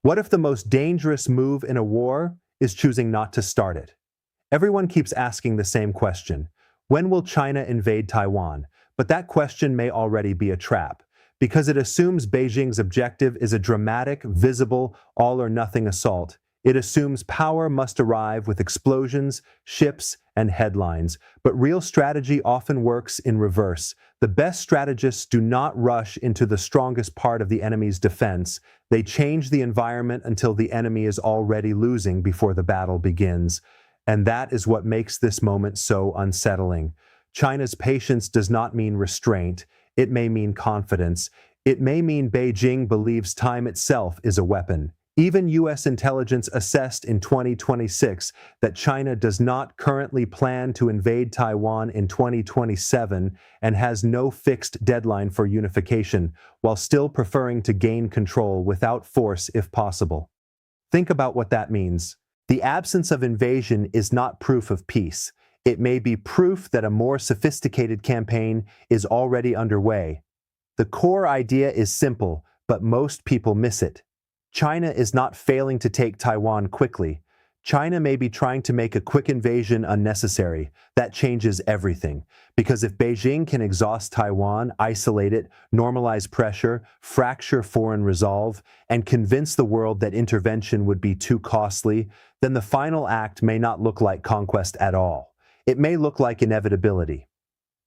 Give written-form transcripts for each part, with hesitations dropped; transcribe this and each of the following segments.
What if the most dangerous move in a war is choosing not to start it? Everyone keeps asking the same question. When will China invade Taiwan? But that question may already be a trap, because it assumes Beijing's objective is a dramatic, visible, all-or-nothing assault. It assumes power must arrive with explosions, ships, and headlines. But real strategy often works in reverse. The best strategists do not rush into the strongest part of the enemy's defense. They change the environment until the enemy is already losing before the battle begins. And that is what makes this moment so unsettling. China's patience does not mean restraint. It may mean confidence. It may mean Beijing believes time itself is a weapon. Even U.S. intelligence assessed in 2026 that China does not currently plan to invade Taiwan in 2027 and has no fixed deadline for unification, while still preferring to gain control without force if possible. Think about what that means. The absence of invasion is not proof of peace. It may be proof that a more sophisticated campaign is already underway. The core idea is simple, but most people miss it. China is not failing to take Taiwan quickly. China may be trying to make a quick invasion unnecessary. That changes everything. Because if Beijing can exhaust Taiwan, isolate it, normalize pressure, fracture foreign resolve, and convince the world that intervention would be too costly, then the final act may not look like conquest at all. It may look like inevitability.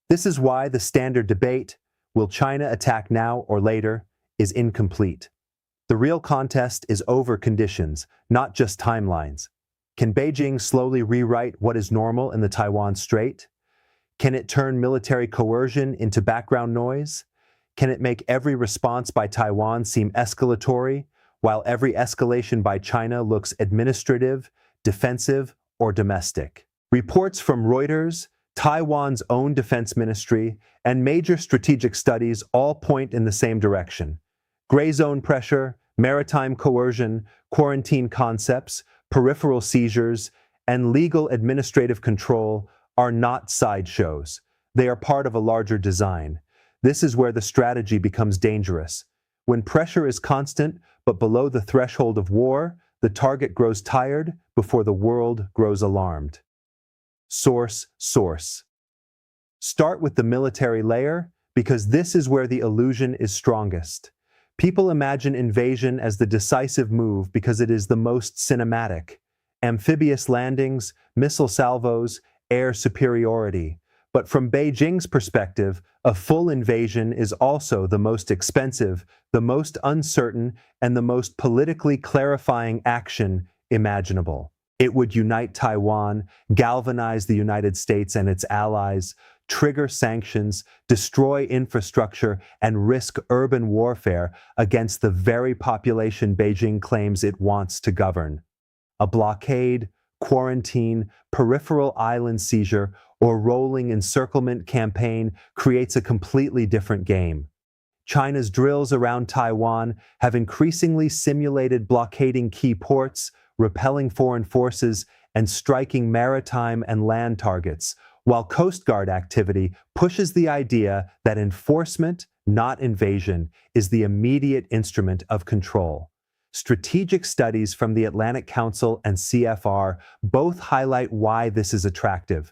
This is why the standard debate, will China attack now or later, is incomplete. The real contest is over conditions, not just timelines. Can Beijing slowly rewrite what is normal in the Taiwan Strait? Can it turn military coercion into background noise? Can it make every response by Taiwan seem escalatory, while every escalation by China looks administrative, defensive, or domestic? Reports from Reuters, Taiwan's own defense ministry, and major strategic studies all point in the same direction. Gray zone pressure, maritime coercion, quarantine concepts, peripheral seizures, and legal administrative control are not sideshows. They are part of a larger design. This is where the strategy becomes dangerous. When pressure is constant, but below the threshold of war, the target grows tired before the world grows alarmed. Source. Start with the military layer, because this is where the illusion is strongest. People imagine invasion as the decisive move because it is the most cinematic. Amphibious landings, missile salvos, air superiority. But from Beijing's perspective, a full invasion is also the most expensive, the most uncertain, and the most politically clarifying action imaginable. It would unite Taiwan, galvanize the United States and its allies, trigger sanctions, destroy infrastructure, and risk urban warfare against the very population Beijing claims it wants to govern. A blockade, quarantine, peripheral island seizure, or rolling encirclement campaign creates a completely different game. China's drills around Taiwan have increasingly simulated blockading key ports, repelling foreign forces, and striking maritime and land targets, while Coast Guard activity pushes the idea that enforcement, not invasion, is the immediate instrument of control. Strategic studies from the Atlantic Council and CFR both highlight why this is attractive.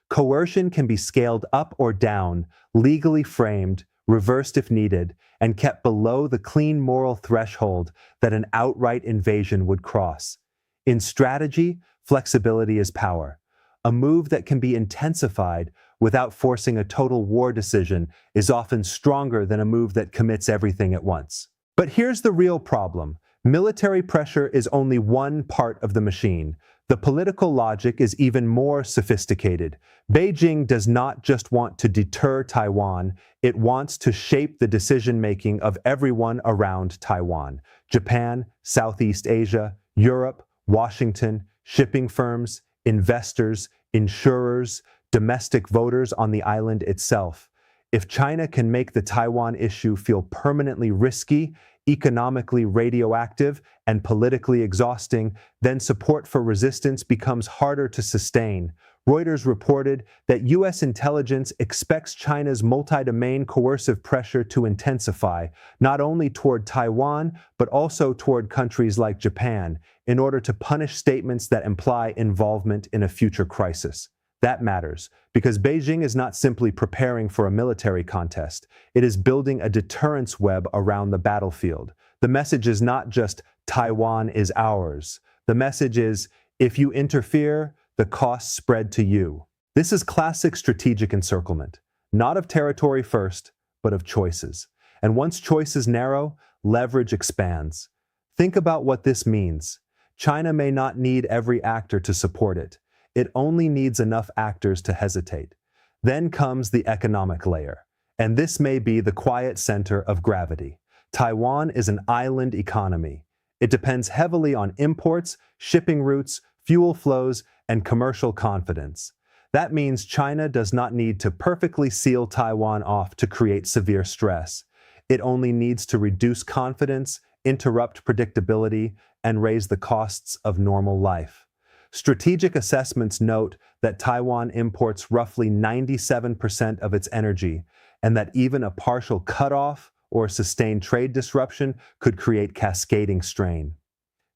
Coercion can be scaled up or down, legally framed, reversed if needed, and kept below the clean moral threshold that an outright invasion would cross. In strategy, flexibility is power. A move that can be intensified without forcing a total war decision is often stronger than a move that commits everything at once. But here's the real problem. Military pressure is only one part of the machine. The political logic is even more sophisticated. Beijing does not just want to deter Taiwan, it wants to shape the decision-making of everyone around Taiwan. Japan, Southeast Asia, Europe, Washington, shipping firms, investors, insurers, domestic voters on the island itself. If China can make the Taiwan issue feel permanently risky, economically radioactive, and politically exhausting, then support for resistance becomes harder to sustain. Reuters reported that U.S. intelligence expects China's multi-domain coercive pressure to intensify, not only toward Taiwan, but also toward countries like Japan, in order to punish statements that imply involvement in a future crisis. That matters, because Beijing is not simply preparing for a military contest, it is building a deterrence web around the battlefield. The message is not just, Taiwan is ours. The message is, if you interfere, the costs spread to you. This is classic strategic encirclement, not of territory first, but of choices. And once choices narrow, leverage expands. Think about what this means. China may not need every actor to support it. It only needs enough actors to hesitate. Then comes the economic layer, and this may be the quiet center of gravity. Taiwan is an island economy. It depends heavily on imports, shipping routes, fuel flows, and commercial confidence. That means China does not need to perfectly seal Taiwan off to create severe stress. It only needs to reduce confidence, interrupt predictability, and raise the costs of normal life. Strategic assessments note that Taiwan imports roughly 97% of its energy, and that even a partial cutoff or sustained trade disruption could create cascading strain.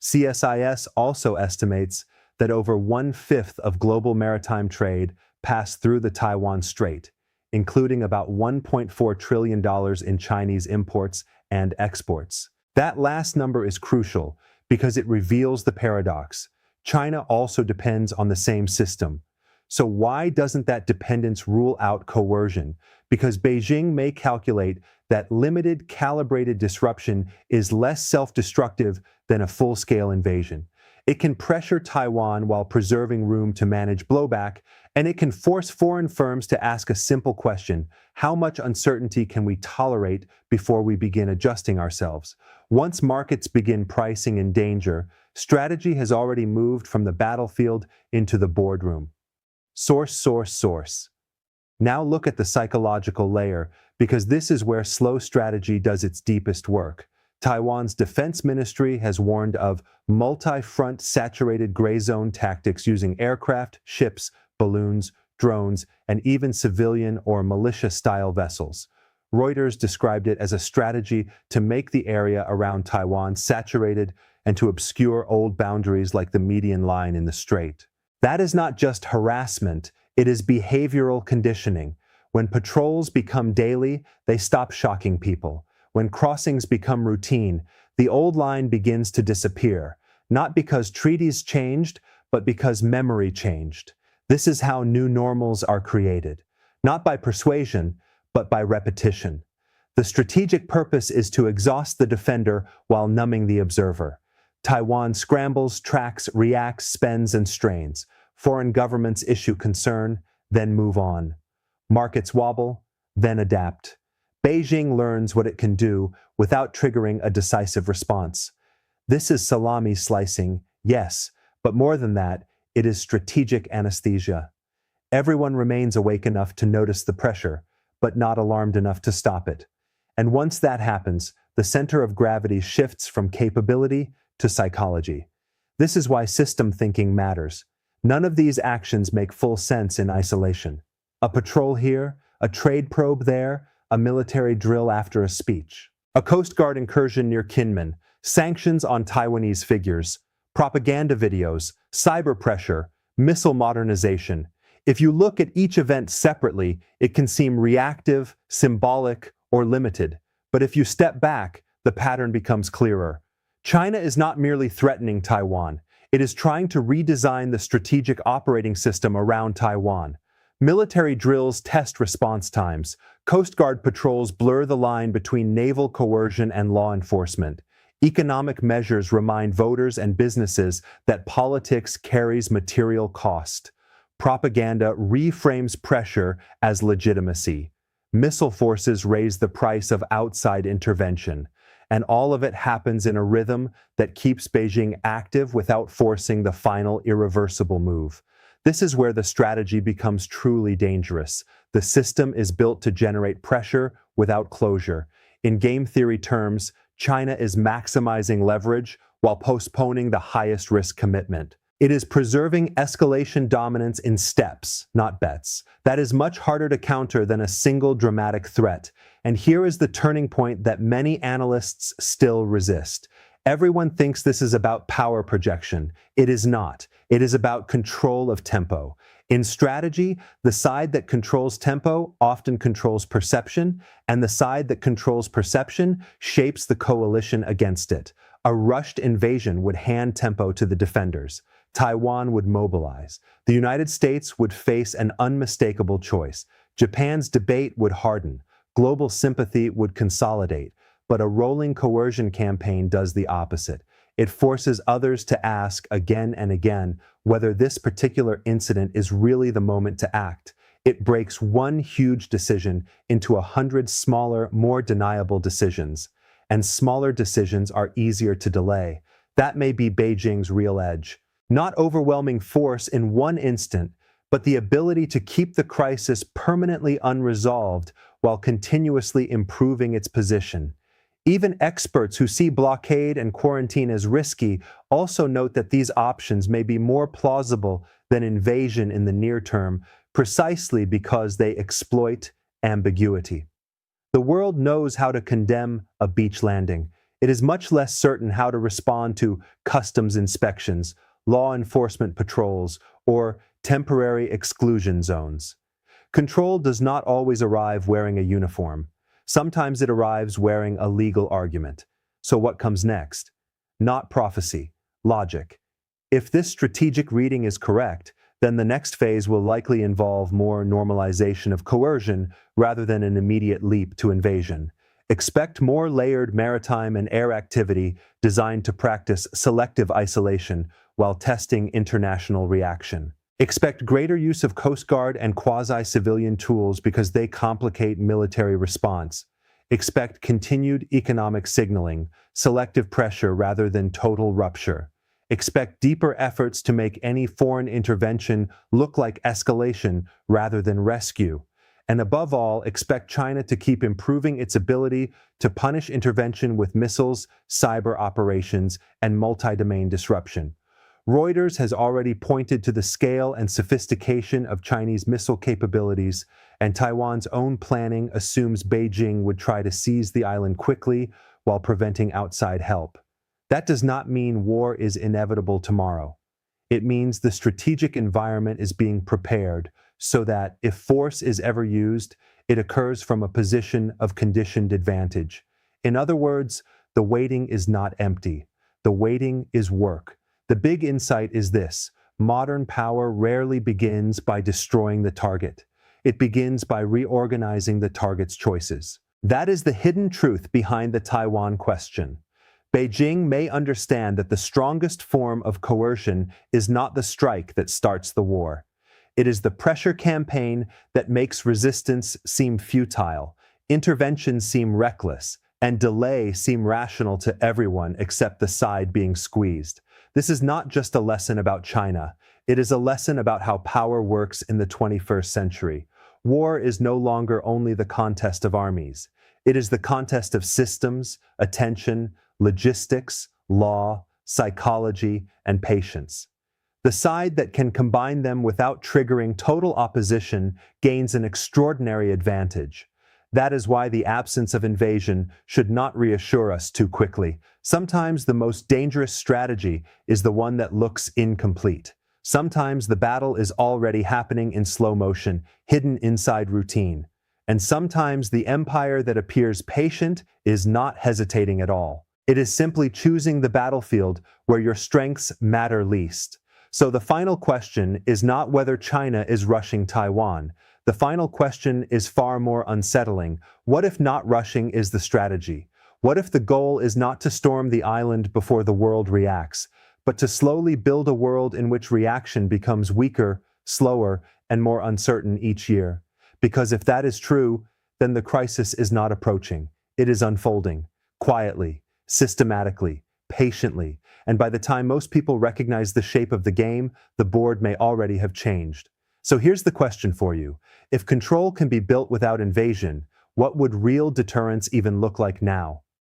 CSIS also estimates that over 1/5 of global maritime trade passed through the Taiwan Strait, including about $1.4 trillion in Chinese imports and exports. That last number is crucial because it reveals the paradox. China also depends on the same system. So why doesn't that dependence rule out coercion? Because Beijing may calculate that limited, calibrated disruption is less self-destructive than a full-scale invasion. It can pressure Taiwan while preserving room to manage blowback, and it can force foreign firms to ask a simple question: how much uncertainty can we tolerate before we begin adjusting ourselves? Once markets begin pricing in danger, strategy has already moved from the battlefield into the boardroom. Source. Now look at the psychological layer, because this is where slow strategy does its deepest work. Taiwan's defense ministry has warned of multi-front saturated gray zone tactics using aircraft, ships, balloons, drones, and even civilian or militia-style vessels. Reuters described it as a strategy to make the area around Taiwan saturated and to obscure old boundaries like the median line in the strait. That is not just harassment, it is behavioral conditioning. When patrols become daily, they stop shocking people. When crossings become routine, the old line begins to disappear, not because treaties changed, but because memory changed. This is how new normals are created, not by persuasion, but by repetition. The strategic purpose is to exhaust the defender while numbing the observer. Taiwan scrambles, tracks, reacts, spends, and strains. Foreign governments issue concern, then move on. Markets wobble, then adapt. Beijing learns what it can do without triggering a decisive response. This is salami slicing, yes, but more than that, it is strategic anesthesia. Everyone remains awake enough to notice the pressure, but not alarmed enough to stop it. And once that happens, the center of gravity shifts from capability to psychology. This is why system thinking matters. None of these actions make full sense in isolation. A patrol here, a trade probe there, a military drill after a speech. A Coast Guard incursion near Kinmen, sanctions on Taiwanese figures, propaganda videos, cyber pressure, missile modernization. If you look at each event separately, it can seem reactive, symbolic, or limited. But if you step back, the pattern becomes clearer. China is not merely threatening Taiwan. It is trying to redesign the strategic operating system around Taiwan. Military drills test response times. Coast Guard patrols blur the line between naval coercion and law enforcement. Economic measures remind voters and businesses that politics carries material cost. Propaganda reframes pressure as legitimacy. Missile forces raise the price of outside intervention. And all of it happens in a rhythm that keeps Beijing active without forcing the final irreversible move. This is where the strategy becomes truly dangerous. The system is built to generate pressure without closure. In game theory terms, China is maximizing leverage while postponing the highest risk commitment. It is preserving escalation dominance in steps, not bets. That is much harder to counter than a single dramatic threat. And here is the turning point that many analysts still resist. Everyone thinks this is about power projection. It is not. It is about control of tempo. In strategy, the side that controls tempo often controls perception, and the side that controls perception shapes the coalition against it. A rushed invasion would hand tempo to the defenders. Taiwan would mobilize. The United States would face an unmistakable choice. Japan's debate would harden. Global sympathy would consolidate. But a rolling coercion campaign does the opposite. It forces others to ask again and again whether this particular incident is really the moment to act. It breaks one huge decision into 100 smaller, more deniable decisions. And smaller decisions are easier to delay. That may be Beijing's real edge. Not overwhelming force in one instant, but the ability to keep the crisis permanently unresolved while continuously improving its position. Even experts who see blockade and quarantine as risky also note that these options may be more plausible than invasion in the near term, precisely because they exploit ambiguity. The world knows how to condemn a beach landing. It is much less certain how to respond to customs inspections, law enforcement patrols, or temporary exclusion zones. Control does not always arrive wearing a uniform. Sometimes it arrives wearing a legal argument. So what comes next? Not prophecy, logic. If this strategic reading is correct, then the next phase will likely involve more normalization of coercion rather than an immediate leap to invasion. Expect more layered maritime and air activity designed to practice selective isolation while testing international reaction. Expect greater use of Coast Guard and quasi-civilian tools because they complicate military response. Expect continued economic signaling, selective pressure rather than total rupture. Expect deeper efforts to make any foreign intervention look like escalation rather than rescue. And above all, expect China to keep improving its ability to punish intervention with missiles, cyber operations, and multi-domain disruption. Reuters has already pointed to the scale and sophistication of Chinese missile capabilities, and Taiwan's own planning assumes Beijing would try to seize the island quickly while preventing outside help. That does not mean war is inevitable tomorrow. It means the strategic environment is being prepared so that, if force is ever used, it occurs from a position of conditioned advantage. In other words, the waiting is not empty. The waiting is work. The big insight is this: modern power rarely begins by destroying the target. It begins by reorganizing the target's choices. That is the hidden truth behind the Taiwan question. Beijing may understand that the strongest form of coercion is not the strike that starts the war. It is the pressure campaign that makes resistance seem futile, intervention seem reckless, and delay seem rational to everyone except the side being squeezed. This is not just a lesson about China. It is a lesson about how power works in the 21st century. War is no longer only the contest of armies. It is the contest of systems, attention, logistics, law, psychology, and patience. The side that can combine them without triggering total opposition gains an extraordinary advantage. That is why the absence of invasion should not reassure us too quickly. Sometimes the most dangerous strategy is the one that looks incomplete. Sometimes the battle is already happening in slow motion, hidden inside routine. And sometimes the empire that appears patient is not hesitating at all. It is simply choosing the battlefield where your strengths matter least. So the final question is not whether China is rushing Taiwan. The final question is far more unsettling. What if not rushing is the strategy? What if the goal is not to storm the island before the world reacts, but to slowly build a world in which reaction becomes weaker, slower, and more uncertain each year? Because if that is true, then the crisis is not approaching. It is unfolding, quietly, systematically, patiently, and by the time most people recognize the shape of the game, the board may already have changed. So here's the question for you. If control can be built without invasion, what would real deterrence even look like now?